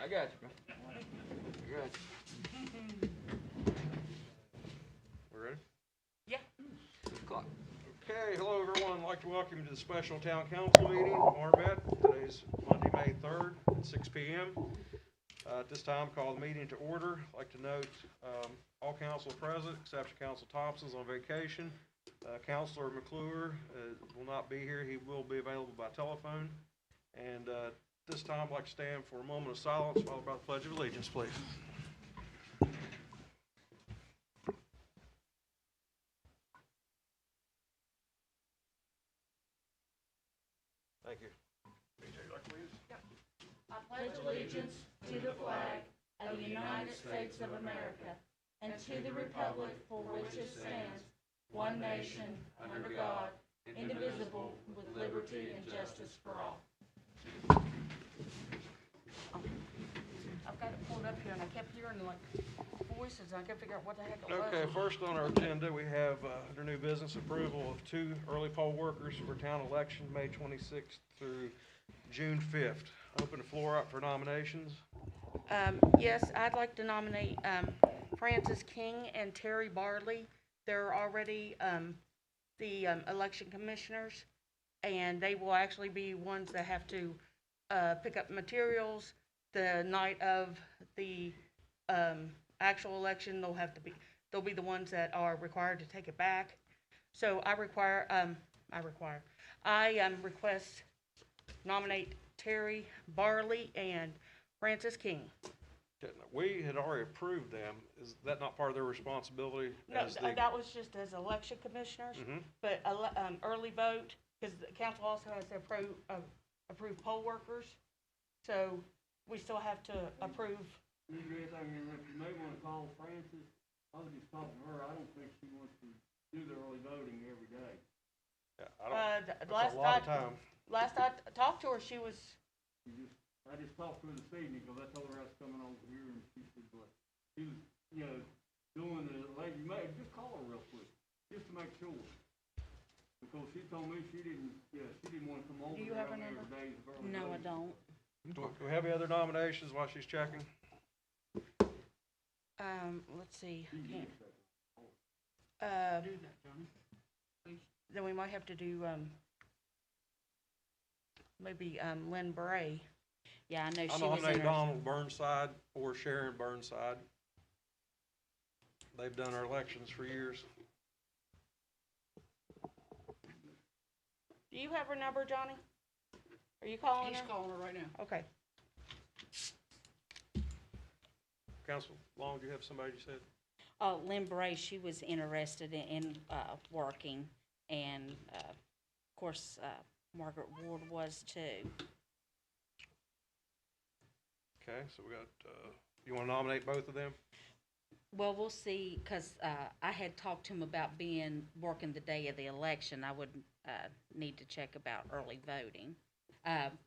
I got you, man. I got you. We ready? Yeah. Clock. Okay, hello everyone. I'd like to welcome you to the special town council meeting, Marmet. Today's Monday, May 3rd at 6 p.m. At this time, call the meeting to order. I'd like to note all council present, except Council Thompson's on vacation. Councilor McClure will not be here. He will be available by telephone. And this time, I'd like to stand for a moment of silence, followed by the Pledge of Allegiance, please. Thank you. BJ, like please. I pledge allegiance to the flag of the United States of America and to the republic for which it stands, one nation, under God, indivisible, with liberty and justice for all. I've got it pulled up here and I kept hearing like voices. I couldn't figure out what the heck it was. Okay, first on our agenda, we have under new business approval of 2 early poll workers for town election, May 26th through June 5th. Open the floor up for nominations. Yes, I'd like to nominate Francis King and Terry Barley. They're already the election commissioners, and they will actually be ones that have to pick up materials the night of the actual election. They'll be the ones that are required to take it back. So I request nominate Terry Barley and Francis King. Okay, now, we had already approved them. Is that not part of their responsibility? No, as the- that was just as election commissioners, Mhm. but early vote, because the council also has to approve poll workers, so we still have to approve. You may want to call Francis. I was just talking to her. I don't think she wants to do the early voting every day. Yeah, I don't, that's Last a lot of time. Last I talked to her, she was, I just talked to her this evening because I told her I was coming over here and she said, but she was, doing the lady, just call her real quick, just to make sure. Because she told me she didn't want to come over. Do you have her every number? day of early no, I voting. don't. Do we have any other nominations while she's checking? Let's see. She Can't- did say. Do that, Johnny. Please. Then we might have to do, maybe, Lynn Bray. Yeah, I know I she was nominate interested. Donald Burnside or Sharon Burnside. They've done our elections for years. Do you have her number, Johnny? Are you calling her? He's calling her right now. Okay. Council Long, do you have somebody you said? Lynn Bray, she was interested in working, and of course, Margaret Ward was too. Okay, so we got, you want to nominate both of them? Well, we'll see, because I had talked to him about working the day of the election. I would need to check about early voting.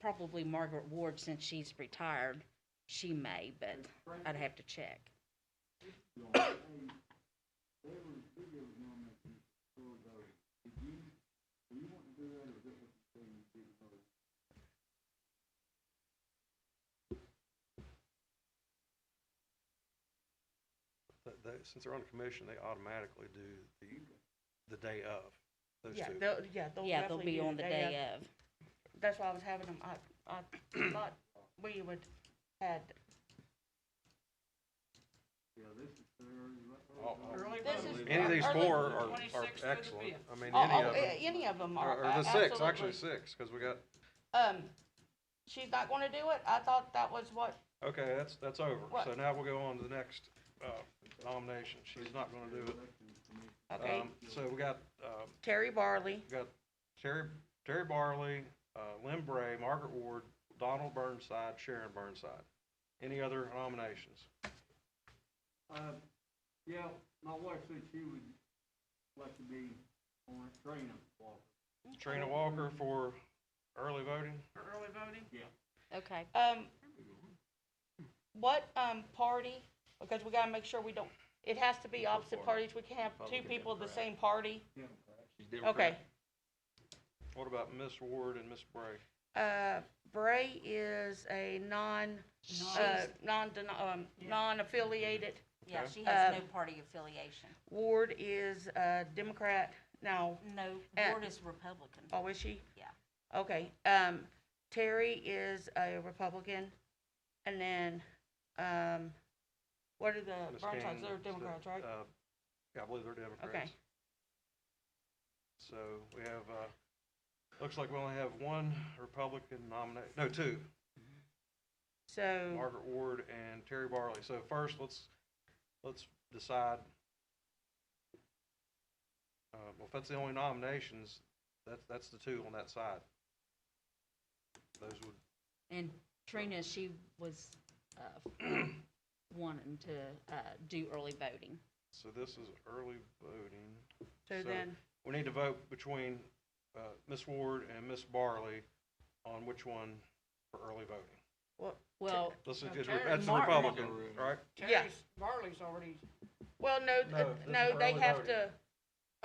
Probably Margaret Ward, since she's retired, she may, but I'd have to check. Since they're on the commission, they automatically do the day of, those Yeah, two. they'll Yeah, they'll definitely be do on the day of. That's why I was having them, I thought we would had, Yeah, this is Oh, Early This vote. is- Any of these Early- four are 26th through the excellent. 5th. I mean, any of them. are. Or the six, absolutely. actually 6, because we got, She's not gonna do it? I thought that was what, okay, that's over. What? So now we'll go on to the next nomination. She's not going to do it. okay, So we got Terry Barley, Terry Barley, Lynn Bray, Margaret Ward, Donald Burnside, Sharon Burnside. Any other nominations? Yeah, my wife said she would like to be on it, Trina Walker. Trina Walker for early voting? For early voting? Yeah. Okay. what, party? Because we gotta make sure we don't, it has to be opposite parties. We can't have two people of the same party. Democrat. She's Democrat. Okay, What about Miss Ward and Miss Bray? Bray is a non-affiliated. Yeah, Okay. she has no party affiliation. Ward is a Democrat. No, No, Uh, Ward is Republican. oh, is she? Yeah. Okay, Terry is a Republican, and then, what are the Ms. Bronx King, They're the- Democrats, right? Yeah, I believe they're Democrats. Okay, So we have, looks like we only have one Republican nominate, no, two, so, Margaret Ward and Terry Barley. So first, let's decide. Well, if that's the only nominations, that's the two on that side. Those would, And Trina, she was, wanting to, do early voting. so this is early voting. so then, We need to vote between, Ms. Ward and Ms. Barley on which one for early voting. Well, This is, No, just- Terry that's the Martin- Republican, right? Yeah. Barley's already, well, no, No, this is no, they early have voting. to,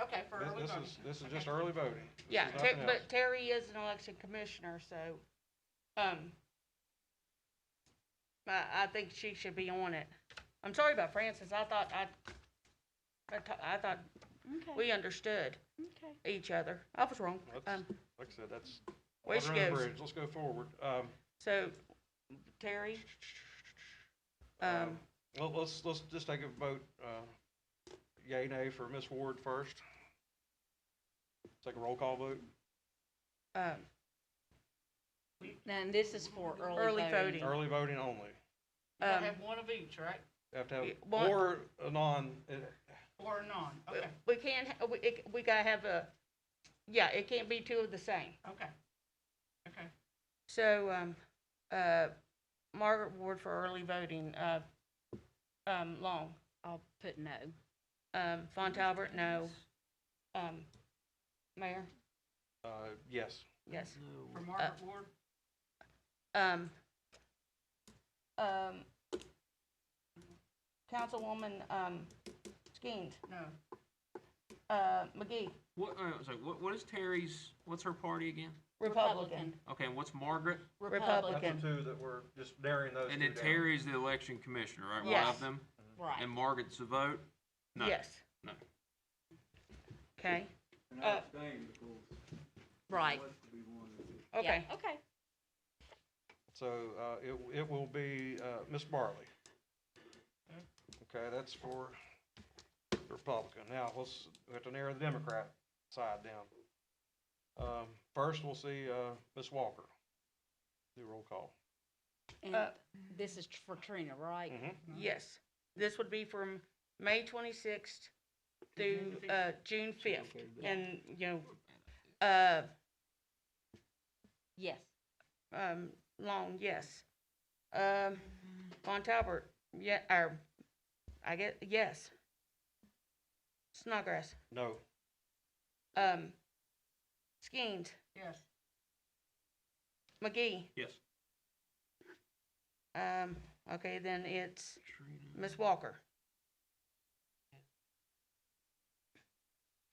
okay, for early This voting. is just early voting. This yeah, is nothing else. but Terry is an election commissioner, so, I think she should be on it. I'm sorry about Francis, I thought okay, we understood okay. each other. I was wrong. That's, like I said, that's Way she water under the goes. bridge. Let's go forward. So, Terry, Well, let's just take a vote, yay, nay for Ms. Ward first. Take a roll call vote. And this is for early Early voting. voting. Early voting only. You gotta have one of each, right? You have to have, Yeah, one- or a non, Or none, okay, we can't, we gotta have a, yeah, it can't be two of the same. okay. Okay, So, Margaret Ward for early voting, Long, I'll put no. Fontalbert, no. Mayor, yes. yes. for Margaret Ward, Councilwoman, Skeens, no, McGee, What is Terry's, what's her party again? Republican, Okay, and what's Margaret? That's Republican, the two that we're just narrowing those two And down. then Terry's the election commissioner, right? One Yes. of them? Right. And Margaret's the vote? No. yes. No. Okay, And I abstain because Right. wants to be one of the. okay, Yeah, okay. So, it will be, Ms. Barley. Okay, that's for Republican. Now, we have to narrow the Democrat side down. First, we'll see, Ms. Walker. Do roll call. And Uh, this is for Trina, right? yes. This would be from May 26th through, June 5th. And, you know, Yes. Long, yes. Von Talbert, yeah, or, I guess, yes. Snodgrass, No. Skeens, yes, McGee, Yes. okay, then it's Ms. Walker.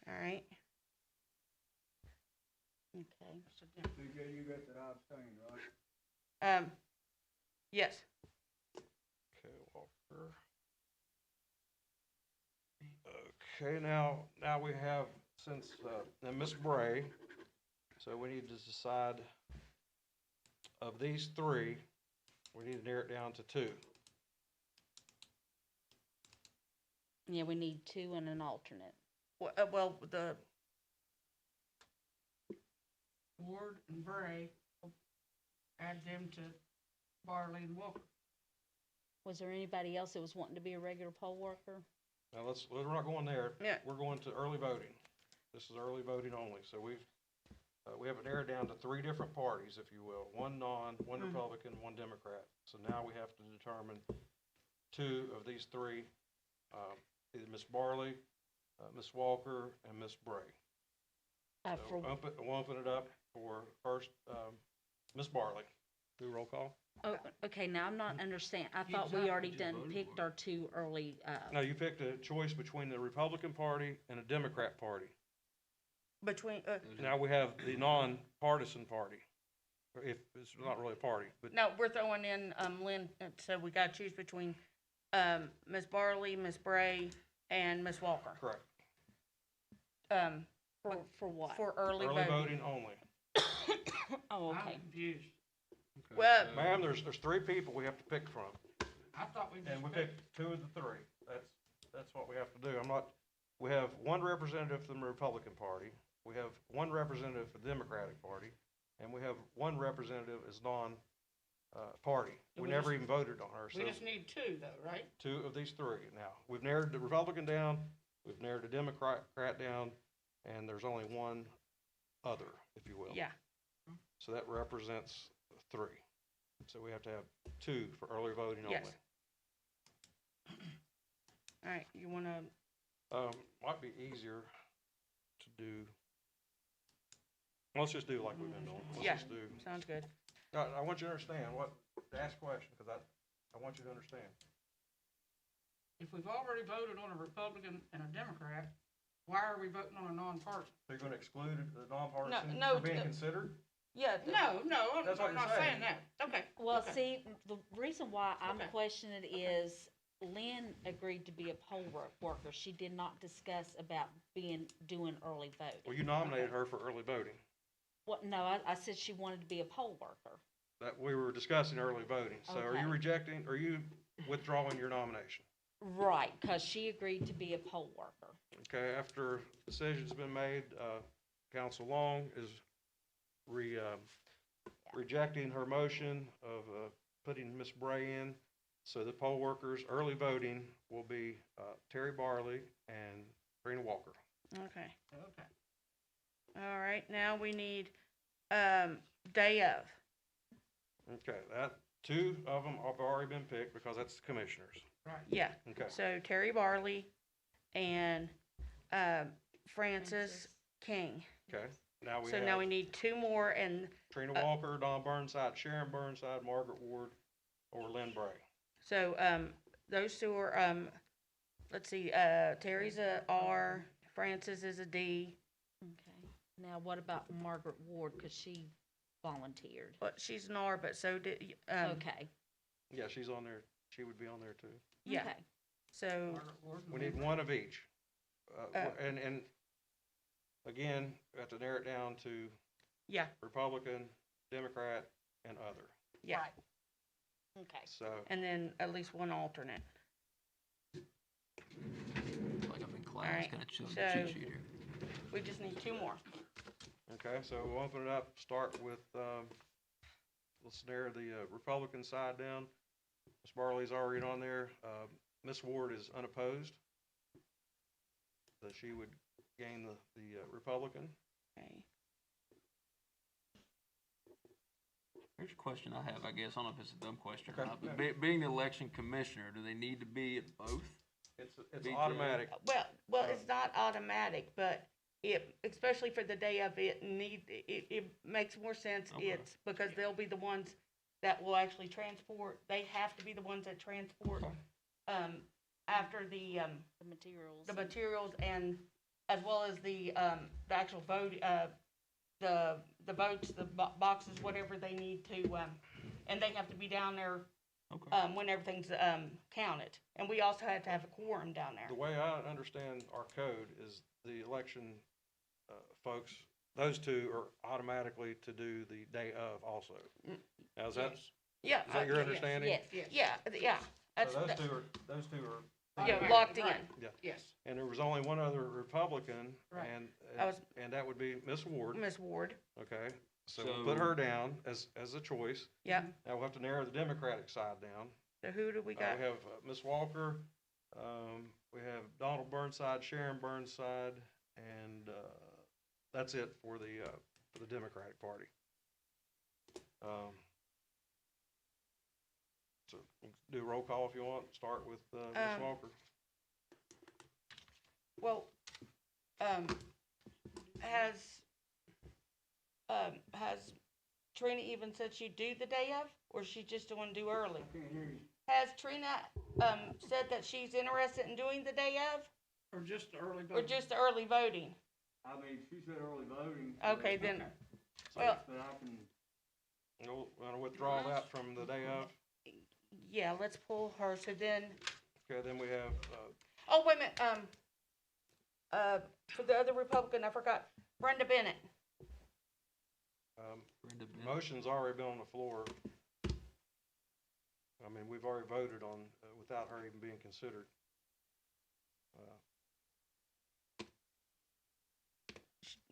All right, Okay. CJ, you got that I abstain, right? yes, Okay, Walker. Okay, now we have, since, now Ms. Bray, so we need to decide of these three, we need to narrow it down to two. Yeah, we need two and an alternate. well, the, Ward and Bray, add them to Barley and Walker. Was there anybody else that was wanting to be a regular poll worker? Now, we're not going there. Yeah. We're going to early voting. This is early voting only, so we have it narrowed down to three different parties, if you will. One one Republican, one Democrat. So now we have to determine two of these three, either Ms. Barley, Ms. Walker, and Ms. Bray. So we'll open it up for first, Ms. Barley. Do roll call? Oh, okay, now I'm not understanding. I thought we already picked our two early, No, you picked a choice between the Republican Party and a Democrat Party. between, Now we have the nonpartisan party. if it's not really a party, but No, we're throwing in, Lynn, so we gotta choose between, Ms. Barley, Ms. Bray, and Ms. Walker. correct. For what? For early Early voting. voting only. Oh, I'm okay. confused. Okay, Well- so- Ma'am, there's 3 people we have to pick from, I thought we just and we picked. picked 2 of the 3. That's what we have to do. We have 1 representative from the Republican Party, we have 1 representative for the Democratic Party, and we have 1 representative as party. We We never just- even voted on her, so We just need 2 though, right? 2 of these 3. Now, we've narrowed the Republican down, we've narrowed the Democrat down, and there's only 1 other, if you will. Yeah, So that represents 3. So we have to have 2 for early voting only. Yes. all right, you wanna, Might be easier to do, let's just do like we've been doing. Let's Yeah. just do, sounds good. I want you to understand to ask a question, because I want you to understand. If we've already voted on a Republican and a Democrat, why are we voting on a non-partisan? So you're gonna exclude the nonpartisan no, from being no. considered? Yeah. No, That's what I'm you're not saying. saying that. Okay. Well, okay. see, the reason why I'm Okay. questioning it is Lynn agreed to be a poll worker. She did not discuss about doing early voting. Well, you nominated her for early voting. What, no, I said she wanted to be a poll worker. That we were discussing early voting. So are you Okay. are you withdrawing your nomination? Right, cause she agreed to be a poll worker. Okay, after decision's been made, Council Long is rejecting her motion of, putting Ms. Bray in. So the poll workers, early voting will be, Terry Barley and Karina Walker. Okay, Okay. all right, now we need, day of. Okay, 2 of them have already been picked because that's the commissioners. Right. Yeah, Okay, so Terry Barley and, Francis King. okay. Now we So now we have need 2 more, and Trina Walker, Don Burnside, Sharon Burnside, Margaret Ward, or Lynn Bray. so, those 2 are, let's see, Terry's a R, Francis is a D, Okay. Now, what about Margaret Ward, cause she volunteered? but she's an R, but so did, Okay, Yeah, she's on there. She would be on there too. yeah, okay. so, Margaret Ward and We need Lynn 1 of each. Uh, And again, we have to narrow it down to yeah, Republican, Democrat, and other. yeah, Right. Okay. So, and then at least 1 alternate. Like I'm in class, Alright, kinda chilling so- the cheat sheet here. We just need 2 more. okay, so we'll open it up, start with, let's narrow the Republican side down. Ms. Barley's already on there. Ms. Ward is unopposed. So she would gain the Republican. Okay. Here's a question I have, I guess, I don't know if it's a dumb question or Okay, not, yeah. but being the election commissioner, do they need to be at both? It's BJ. automatic. Well, it's not automatic, but especially for the day of it makes more sense. Okay. It's because they'll be the ones that will actually transport, they have to be the ones that transport, Okay. after the The materials. materials and as well as the actual vote, the votes, the boxes, whatever they need to, and they have to be down there, Okay. when everything's, counted. And we also have to have a quorum down there. The way I understand our code is the election, folks, those 2 are automatically to do the day of also. Now, is that, Yes. Yeah. is that your yes, understanding? Yes. Yes. Yeah, that's, So that- those two are, yeah, Automatic, locked in. right. Yes. and there was only 1 other Republican, Right. and that would be Miss Ward, Ms. Ward, okay? So we'll put her down as a choice. yeah. Now we'll have to narrow the Democratic side down. So who do we We got? have Miss Walker, we have Donald Burnside, Sharon Burnside, and, that's it for the Democratic Party. So we can do a roll call if you want, start with, Miss Walker. Well, has Trina even said she'd do the day of, or is she just want to do early? Can't hear you. Has Trina, said that she's interested in doing the day of, Or just the early or voting? just the early voting? I mean, she said early voting. Okay, then, Okay. well, But I can, You'll wanna withdraw that from the day of? Yeah, let's pull her, so then, Okay, then we have, oh, wait a minute, for the other Republican, I forgot, Brenda Bennett. Brenda Bennett. motion's already been on the floor. I mean, we've already voted on, without her even being considered.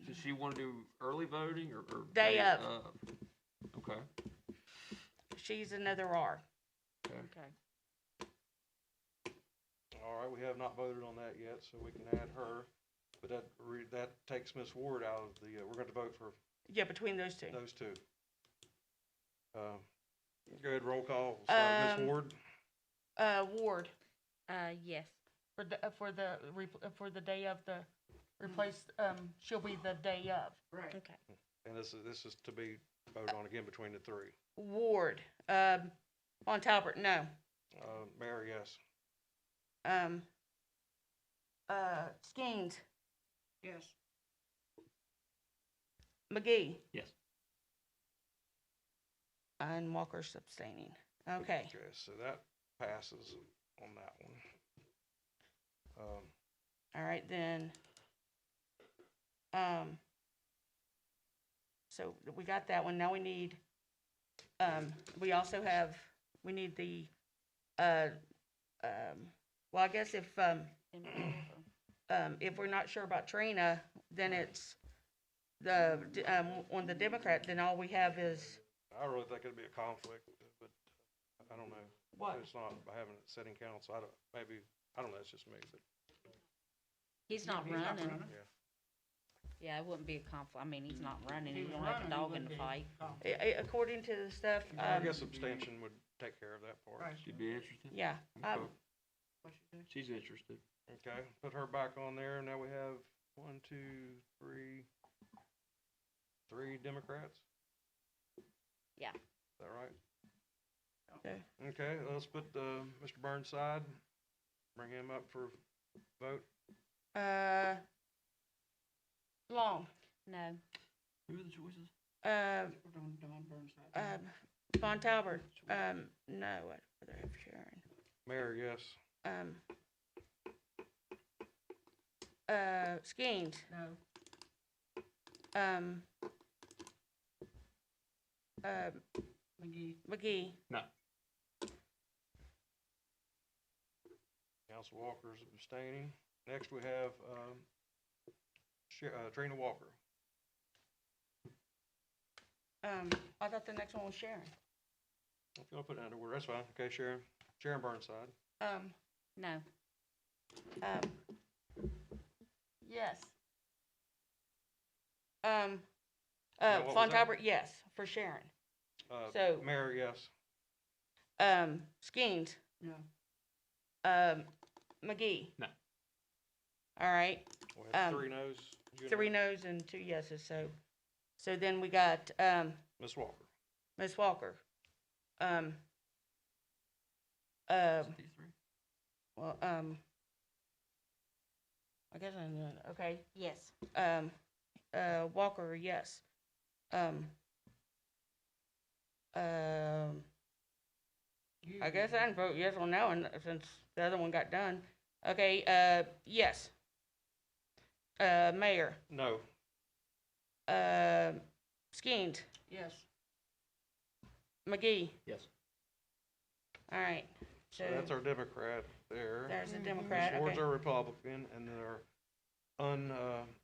Does she wanna do early voting or Day of. Okay. She's another R. Okay. All right, we have not voted on that yet, so we can add her, but that takes Ms. Ward out of the, we're going to vote for Yeah, between those two. those two. Go ahead, roll call, we'll start with Ms. Ward. Ward, Yes. for the day of the replace, she'll be the day of. Right. Okay. And this is to be voted on again between the three. Ward, Von Talbert, no. Mayor, yes. Skeens, Yes. McGee, Yes. and Walker's abstaining. Okay. Okay, so that passes on that one. All right, then, so we got that one, now we need, we also have, we need the, well, I guess if we're not sure about Trina, then it's on the Democrat, then all we have is, I really think it'd be a conflict, but I don't know. what? It's not, by having it sitting council, I don't know, it's just me, but, He's not He's not running. running. yeah. Yeah, it wouldn't be a conflict. I mean, he's not running. He He was don't have running, a he dog in wouldn't the be fight. conflict. According to the stuff, I guess abstention would take care of that part. Right. She'd be interested? yeah, Okay. What you do? She's interested. Okay, put her back on there. Now we have 1, 2, 3 Democrats. Yeah. Is that right? Okay. Okay, let's put, Mr. Burnside, bring him up for vote. Long, No. Who are the choices? We're doing Dawn Burnside. Von Talbert, no, I'd rather have Sharon. Mayor, yes. Skeens, No. McGee. McGee, No. Council Walker's abstaining. Next, we have, Trina Walker. I thought the next one was Sharon. If you want to put it under order, that's fine. Okay, Sharon Burnside. No. Yes. Now, what was Von that? Talbert, yes, for Sharon. So- Mayor, yes. Skeens, No. McGee. No. All right, We have Um, 3 noes. You three know. noes and 2 yeses, so then we got, Ms. Walker. Ms. Walker. These three? Well, I guess I'm doing, okay, Yes. Walker, yes. I guess I can vote yes or no, and since the other one got done. Okay, yes. Mayor, No. Skeens, Yes. McGee, Yes. all right. So that's our Democrat there. There's a Mhm. Democrat, Ms. Ward's okay, our Republican, and then our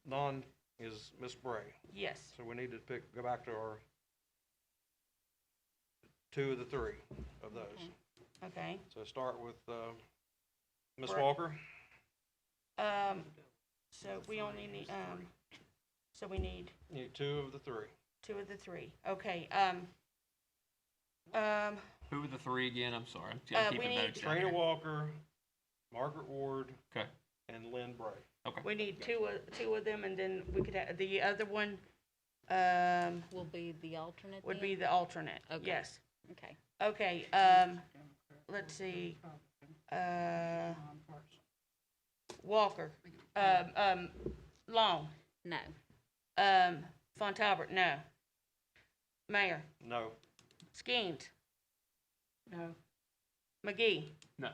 non is Ms. Bray. yes, So we need to go back to our 2 of the 3 of those. okay. So start with, Ms. Bray. Walker. So we only need, so we need You need 2 of the 3. 2 of the 3, okay, Who are the three again? I'm sorry. I'm we keeping need- notes down Trina here. Walker, Margaret Ward, Okay. and Lynn Bray. we need two of them, and then we could have, the other one, Will be the alternate would then? be the alternate, Okay. yes. Okay. Okay, Democrat, let's see, Republican, nonpartisan. Walker, Long, No. Von Talbert, no. Mayor, No. Skeens, No, McGee. No.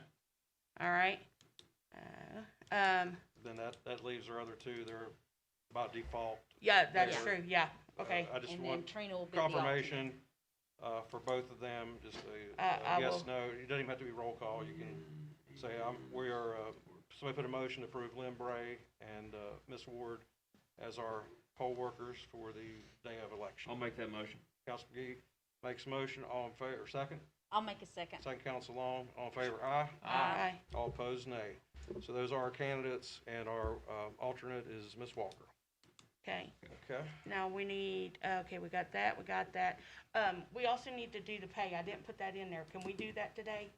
All right. Then that leaves our other two, they're by default. Yeah, that's Yeah. true, yeah, okay. I just And then want Trina will be the alternate. confirmation, for both of them, just I a yes, will. no, it doesn't even have to be roll call, you can say, we are, somebody put a motion to approve Lynn Bray and, Ms. Ward as our poll workers for the day of election. I'll make that motion. Council McGee makes a motion, all in favor, second? I'll make a second. Second, Council Long, all in favor, aye? Aye. All opposed, nay. So those are our candidates, and our, alternate is Ms. Walker. Okay, Okay? now we need, okay, we got that. We also need to do the pay. I didn't put that in there. Can we do that today?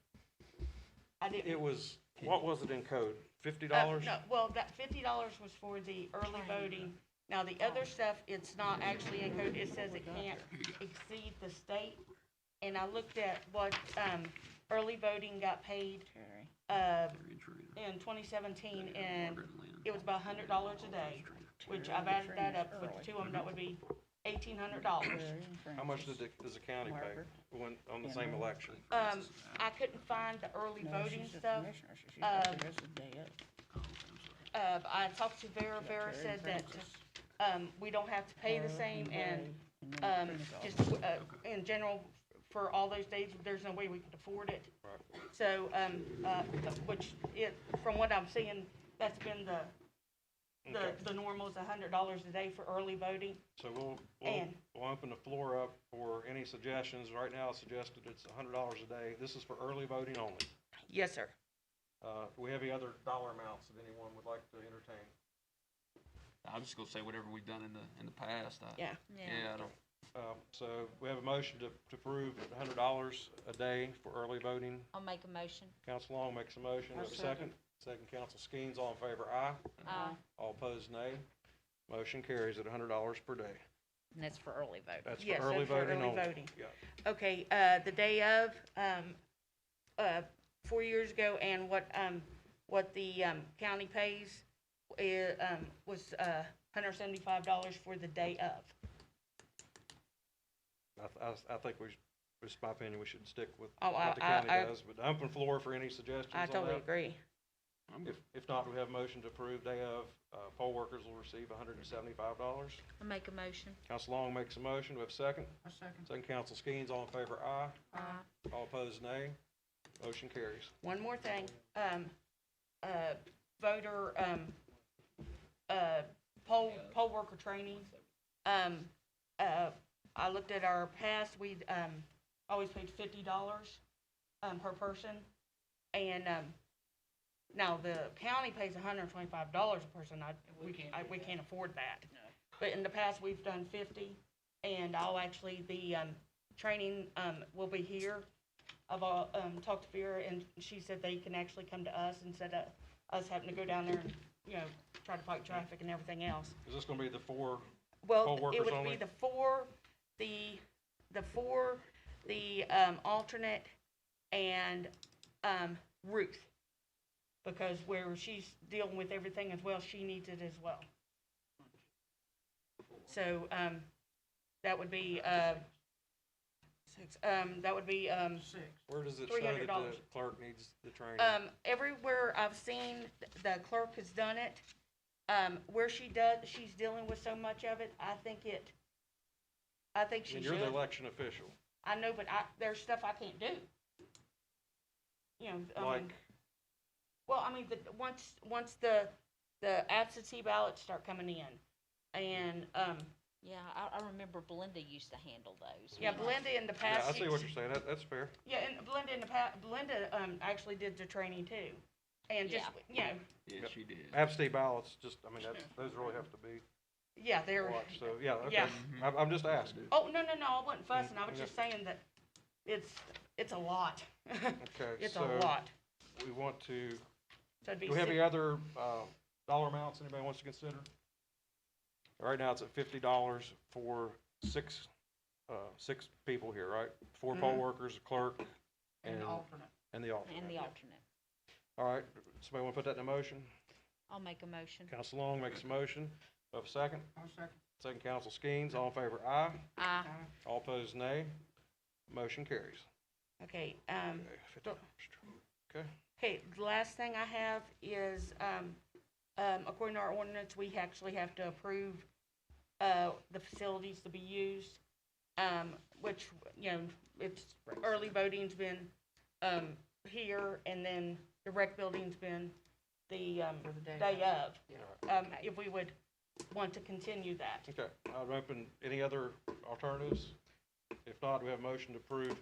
I didn't. It was, what was it in code? $50? No, well, that $50 was for the early voting. Now, the other stuff, it's not actually in code. It says it can't exceed the state. And I looked at what, early voting got paid, in 2017, and it was about $100 a day, which I've added that up with the two of them, that would be $1,800. How much does the county pay on the same election? I couldn't find the early voting stuff. I talked to Vera. Vera said that, we don't have to pay the same, and, just, in general, for all those days, there's no way we could afford it. Right. So, from what I'm seeing, that's been Okay. the normal is $100 a day for early voting. So we'll And- open the floor up for any suggestions. Right now, it's suggested it's $100 a day. This is for early voting only. Yes, sir. Do we have any other dollar amounts that anyone would like to entertain? I'm just gonna say whatever we've done in the past. Yeah. Yeah, I don't, So we have a motion to approve $100 a day for early voting. I'll make a motion. Council Long makes a motion. We have a second. Second, Council Skeens. All in favor, aye. All opposed, nay. Motion carries at $100 per day. And that's for early voting. That's for Yes, early that's for voting early only. voting. Yeah. Okay, the day of, 4 years ago, and what the, county pays was, $175 for the day of. I think just my opinion, we should stick with Oh, what the I- county I- does. But open floor for any suggestions I on totally that. agree. I'm good. If not, we have a motion to approve day of, poll workers will receive $175. I'll make a motion. Council Long makes a motion. Do we have a second? a second. Second, Council Skeens. All in favor, aye. All opposed, nay. Motion carries. One more thing, voter, poll worker training. I looked at our past, we'd, always paid $50, per person. And, now the county pays $125 a person. We can't afford that. But in the past, we've done 50, and the, training, will be here. I've, talked to Vera, and she said they can actually come to us instead of us having to go down there and, try to fight traffic and everything else. Is this gonna be the four? Well, Poll it workers would only? be the alternate, and, Ruth. Because where she's dealing with everything as well, she needs it as well. So, that would be, Six. Where does it show that the $300. clerk needs the training? everywhere I've seen, the clerk has done it. Where she's dealing with so much of it, I think she And should. you're the election official. I know, but there's stuff I can't do. Like? Once the absentee ballots start coming in, and, Yeah, I remember Belinda used to handle those. yeah, Belinda in the Yeah, past. I see what you're saying. That's fair. Yeah, and Belinda in the past, actually did the training too. And just, yeah, she did. Absentee ballots, those really have to be yeah, they're, watched. So, yeah, okay. Yeah. I'm just asking. oh, no, I wasn't fussing, I was Yeah. just saying that it's a lot. Okay, It's a so lot. we want to, So it'd be do we have any six- other, dollar amounts anybody wants to consider? Right now, it's at $50 for six people here, right? 4 poll Mhm. workers, a clerk, And alternate. and the alternate. And the alternate. All right, somebody want to put that in a motion? I'll make a motion. Council Long makes a motion. Do I have a second? I'll second. Second, Council Skeens. All in favor, aye. Aye. All opposed, nay. Motion carries. Okay, Okay, so- Okay, okay, the last thing I have is, according to our ordinance, we actually have to approve, the facilities to be used, which, you know, it's, early voting's been, here, and then the rec building's been the, For the day day of. Yeah. If we would want to continue that. okay. I'd open any other alternatives. If not, we have a motion to approve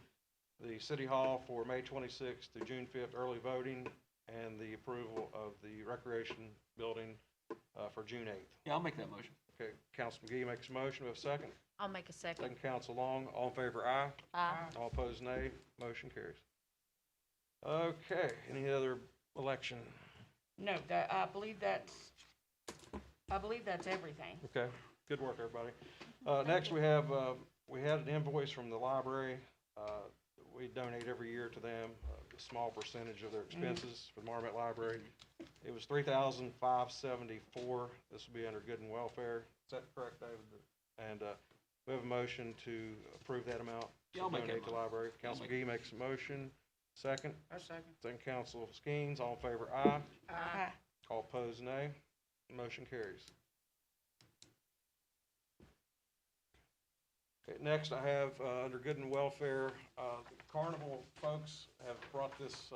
the City Hall for May 26th to June 5th early voting and the approval of the Recreation Building for June 8th. Yeah, I'll make that motion. Okay, Council McGee makes a motion. We have a second. I'll make a second. Second, Council Long. All in favor, aye. All opposed, nay. Motion carries. Okay, any other election? No, I believe that's everything. Okay, good work, everybody. Next, we have, we had an invoice from the library. We donate every year to them, a small percentage of their expenses for the Marmet Library. It was $3,574. This will be under good and welfare. Is that correct, David? And, we have a motion to approve that amount. Yeah, I'll make that Donate to the motion. library. Council McGee makes a motion. Second. A second. Second, Council Skeens. All in favor, aye. Aye. All opposed, nay. Motion carries. Okay, next I have, under good and welfare, the Carnival folks have brought this,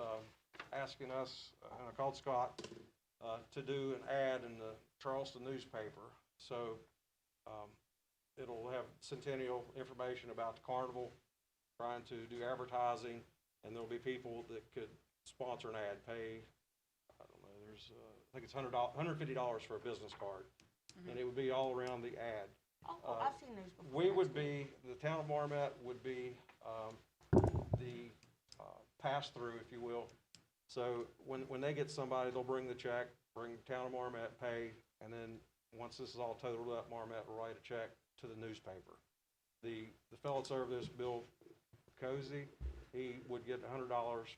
asking us, and I called Scott, to do an ad in the Charleston newspaper. So, it'll have centennial information about the carnival, trying to do advertising, and there'll be people that could sponsor an ad, pay, I don't know, there's, I think it's $150 for a business card. And it would be all around the ad. Oh, I've seen those before. We That's would good. be, the town of Marmet would be, the, pass-through, if you will. So when they get somebody, they'll bring the check, bring town of Marmet, pay, and then once this is all totaled up, Marmet will write a check to the newspaper. The fellow that served this, Bill Cozy, he would get $100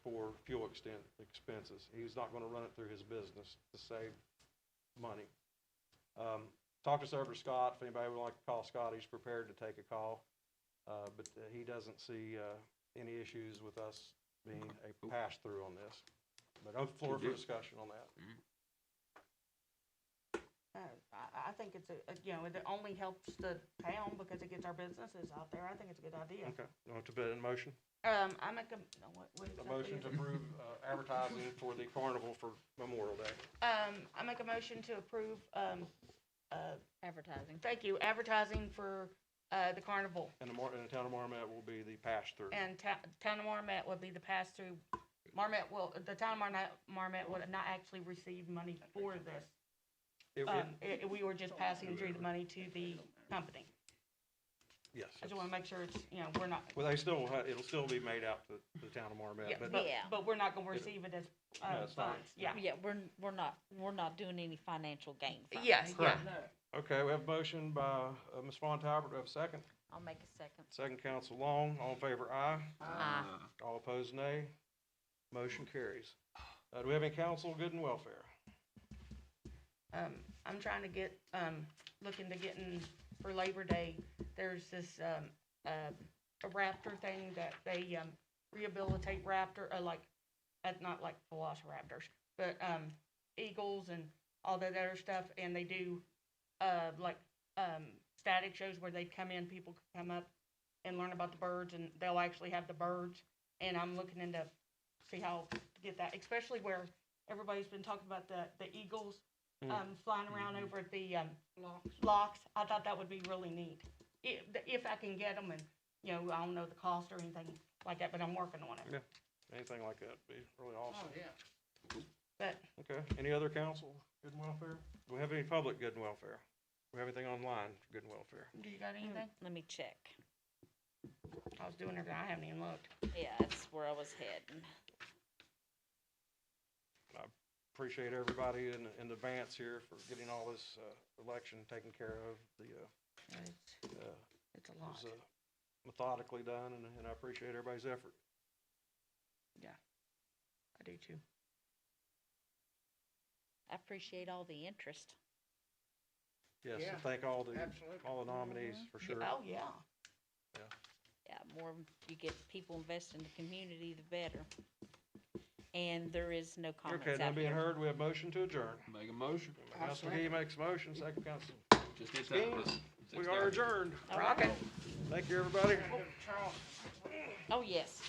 for fuel expenses. He's not gonna run it through his business to save money. Talk to Server Scott, if anybody would like to call Scott, he's prepared to take a call. But he doesn't see, any issues with us being a pass-through on this. But open floor for discussion on that. I think it's you know, it only helps the town because it gets our businesses out there. I think it's a good idea. Okay, you want to put it in motion? I make a, no, what A exactly motion is to it? approve, advertising for the carnival for Memorial Day. I make a motion to approve, Advertising. thank you, advertising for, the carnival. And the town of Marmet will be the pass-through. And town of Marmet would be the pass-through. The town of Marmet would not actually receive money for this. We were just passing through the money to the company. Yes. I just wanna make sure it's, you know, we're not, Well, they still, it'll still be made out to the town of Marmet, yeah, but Yeah. but we're not gonna receive it as, No, it's not. funds, yeah. Yeah, we're not doing any financial gain from it. Yeah, yeah. okay, we have a motion by, Ms. Fontaine, do we have a second? I'll make a second. Second, Council Long, all in favor, aye. Aye. All opposed, nay. Motion carries. Do we have any council good and welfare? I'm trying to get, looking to getting, for Labor Day, there's this, a raptor thing that they, rehabilitate raptor, not like velociraptors, but, eagles and all that other stuff, and they do, static shows where they come in, people can come up and learn about the birds, and they'll actually have the birds, and I'm looking into, see how to get that, especially where everybody's been talking about the eagles, flying around over at the, locks. I thought that would be really neat. If I can get them, and, you know, I don't know the cost or anything like that, but I'm working on it. Yeah. Anything like that would be really awesome. Oh, yeah. But, Okay, any other council good and welfare? Do we have any public good and welfare? Do we have anything online for good and welfare? do you got anything? Let me check. I was doing everything, I haven't even looked. Yeah, that's where I was heading. Appreciate everybody in advance here for getting all this, election taken care of. It's a lot. It was methodically done, and I appreciate everybody's effort. I do too. I appreciate all the interest. Yes, Yeah, and thank all the absolutely. nominees for sure. Oh, yeah. Yeah, more you get people invested in the community, the better. And there is no comments Okay, out none being here. heard, we have motion to adjourn. Make a motion. Council McGee makes a motion, second Council. Just hit Skeen, that. we are adjourned. Rockin'. Thank you, everybody. Charles. Oh, yes.